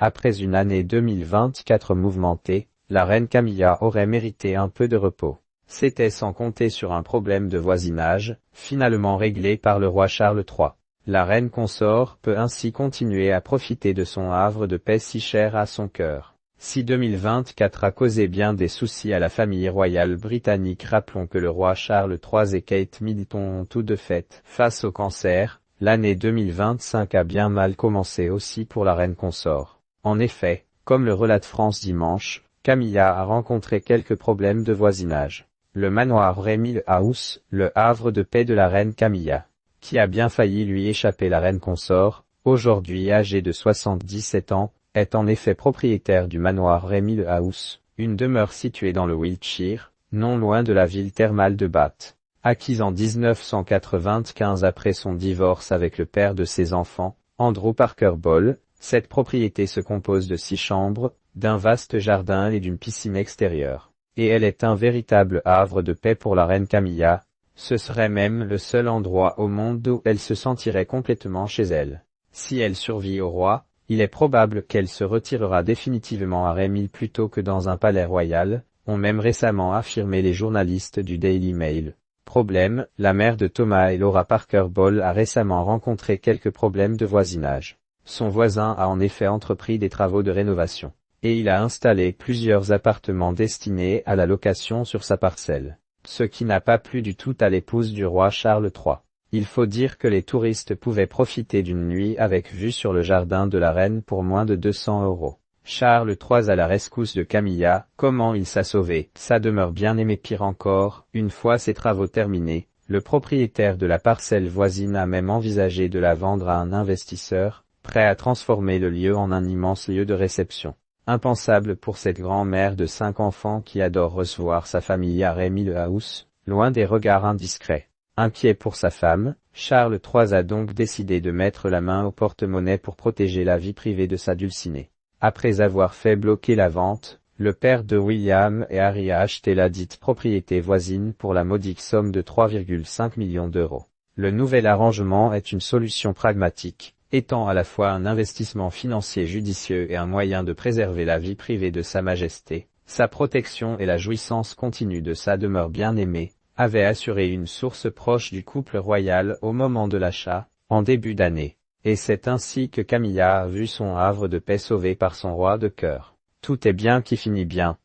Après une année 2024 mouvementée, la reine Camilla aurait mérité un peu de repos. C'était sans compter sur un problème de voisinage, finalement réglé par le roi Charles III. La reine consort peut ainsi continuer à profiter de son havre de paix si cher à son cœur. Si 2024 a causé bien des soucis à la famille royale britannique, rappelons que le roi Charles III et Kate Middleton ont tous deux fait face au cancer, l'année 2025 a bien mal commencé aussi pour la reine consort. En effet, comme le relate France Dimanche, Camilla a rencontré quelques problèmes de voisinage. Le manoir Rémile House, le havre de paix de la reine Camilla, qui a bien failli lui échapper. La reine consort, aujourd'hui âgée de 77 ans, est en effet propriétaire du manoir Rémile House, une demeure située dans le Wiltshire, non loin de la ville thermale de Bath. Acquise en 1995 après son divorce avec le père de ses enfants, Andrew Parker Ball, cette propriété se compose de 6 chambres, d'un vaste jardin et d'une piscine extérieure. Et elle est un véritable havre de paix pour la reine Camilla. Ce serait même le seul endroit au monde où elle se sentirait complètement chez elle. Si elle survit au roi, il est probable qu'elle se retirera définitivement à Rémile plutôt que dans un palais royal, ont même récemment affirmé les journalistes du Daily Mail. Problème, la mère de Thomas et Laura Parker Ball a récemment rencontré quelques problèmes de voisinage. Son voisin a en effet entrepris des travaux de rénovation. Et il a installé plusieurs appartements destinés à la location sur sa parcelle. Ce qui n'a pas plu du tout à l'épouse du roi Charles III. Il faut dire que les touristes pouvaient profiter d'une nuit avec vue sur le jardin de la reine pour moins de 200 €. Charles III à la rescousse de Camilla, comment il s'a sauvé, sa demeure bien aimée. Pire encore, une fois ses travaux terminés, le propriétaire de la parcelle voisine a même envisagé de la vendre à un investisseur, prêt à transformer le lieu en un immense lieu de réception. Impensable pour cette grand-mère de 5 enfants qui adore recevoir sa famille à Rémile House, loin des regards indiscrets. Inquiet pour sa femme, Charles III a donc décidé de mettre la main au porte-monnaie pour protéger la vie privée de sa dulcinée. Après avoir fait bloquer la vente, le père de William et Harry a acheté la dite propriété voisine pour la modique somme de 3,5 millions d'euros. Le nouvel arrangement est une solution pragmatique, étant à la fois un investissement financier judicieux et un moyen de préserver la vie privée de Sa Majesté, sa protection et la jouissance continue de sa demeure bien-aimée, avait assuré une source proche du couple royal au moment de l'achat, en début d'année. Et c'est ainsi que Camilla a vu son havre de paix sauvé par son roi de cœur. Tout est bien qui finit bien.